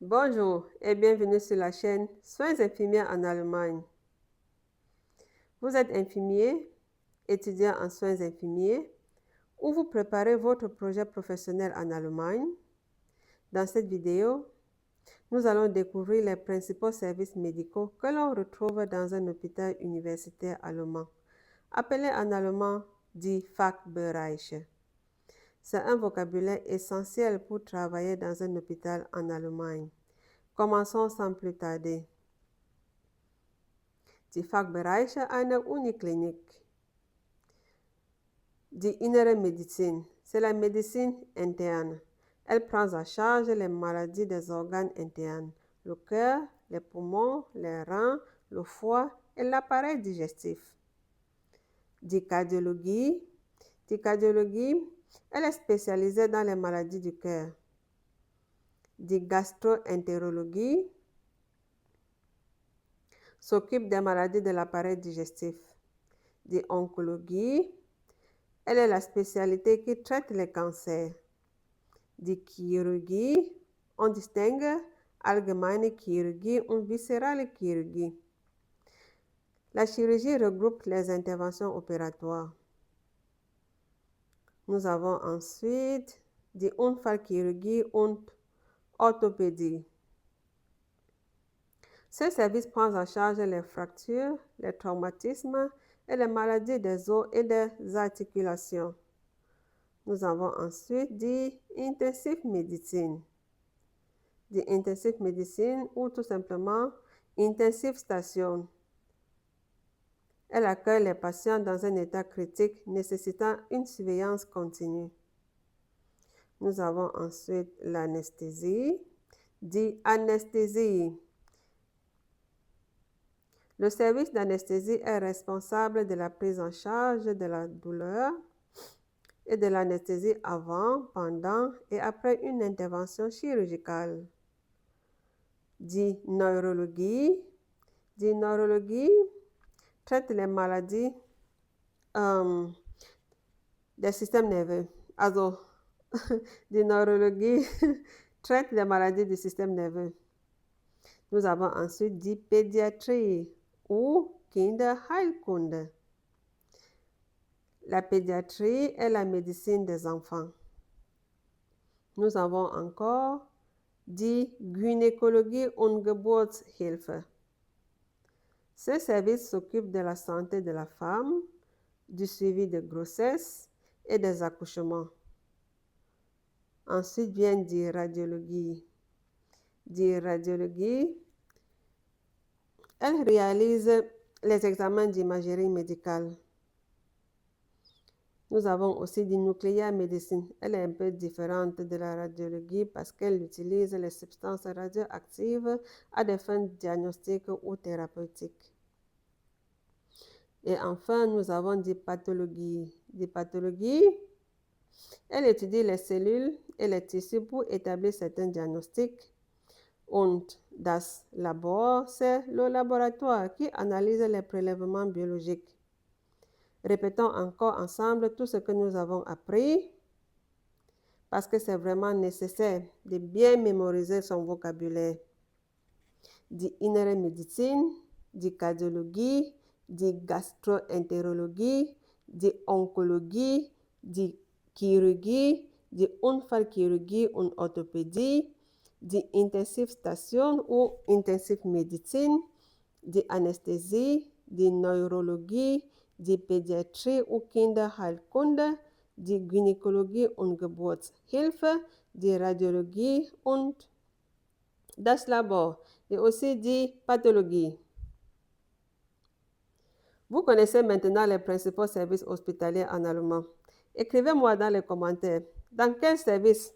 Bonjour et bienvenue sur la chaîne Soins infirmiers en Allemagne. Vous êtes infirmier, étudiant en soins infirmiers ou vous préparez votre projet professionnel en Allemagne. Dans cette vidéo, nous allons découvrir les principaux services médicaux que l'on retrouve dans un hôpital universitaire allemand, appelé en allemand die Fachbereiche. C'est un vocabulaire essentiel pour travailler dans un hôpital en Allemagne. Commençons sans plus tarder. Die Fachbereiche einer Uniklinik. Die innere Medizin, c'est la médecine interne. Elle prend en charge les maladies des organes internes, le cœur, les poumons, les reins, le foie et l'appareil digestif. Die Cardiologie. Die cardiologie, elle est spécialisée dans les maladies du cœur. Die Gastroentérologie s'occupe des maladies de l'appareil digestif. Die Oncologie, elle est la spécialité qui traite les cancers. Die Chirurgie, on distingue allgemeine Chirurgie und viscérale Chirurgie. La chirurgie regroupe les interventions opératoires. Nous avons ensuite die Unfallchirurgie und Orthopädie. Ce service prend en charge les fractures, les traumatismes et les maladies des os et des articulations. Nous avons ensuite die Intensive Medicine. Die Intensive Medicine ou tout simplement Intensive Station. Elle accueille les patients dans un état critique nécessitant une surveillance continue. Nous avons ensuite l'anesthésie, die Anästhesie. Le service d'anesthésie est responsable de la prise en charge de la douleur et de l'anesthésie avant, pendant et après une intervention chirurgicale. Die Neurologie. Die Neurologie traite les maladies des systèmes nerveux. Also, die Neurologie traite les maladies du système nerveux. Nous avons ensuite die Pädiatrie ou Kinderheilkunde. La pédiatrie est la médecine des enfants. Nous avons encore die Gynäkologie und Geburtshilfe. Ce service s'occupe de la santé de la femme, du suivi de grossesse et des accouchements. Ensuite vient die Radiologie. Die Radiologie, elle réalise les examens d'imagerie médicale. Nous avons aussi die Nuclear Medicine. Elle est un peu différente de la radiologie parce qu'elle utilise les substances radioactives à des fins diagnostiques ou thérapeutiques. Et enfin, nous avons die Pathologie. Die Pathologie, elle étudie les cellules et les tissus pour établir certains diagnostics. Und das Labor, c'est le laboratoire qui analyse les prélèvements biologiques. Répétons encore ensemble tout ce que nous avons appris parce que c'est vraiment nécessaire de bien mémoriser son vocabulaire. Die innere Medizin, die Cardiologie, die Gastroenterologie, die Onkologie, die Chirurgie, die Unfallchirurgie und Orthopädie, die Intensivstation ou Intensive Medicine, die Anästhesie, die Neurologie, die Pädiatrie ou Kinderheilkunde, die Gynäkologie und Geburtshilfe, die Radiologie und das Labor et aussi die Pathologie. Vous connaissez maintenant les principaux services hospitaliers en allemand. Écrivez-moi dans les commentaires dans quel service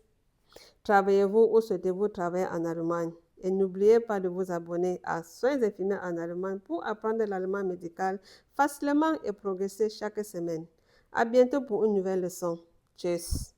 travaillez-vous ou souhaitez-vous travailler en Allemagne. Et n'oubliez pas de vous abonner à Soins infirmiers en Allemagne pour apprendre l'allemand médical facilement et progresser chaque semaine. À bientôt pour une nouvelle leçon. Tschüss.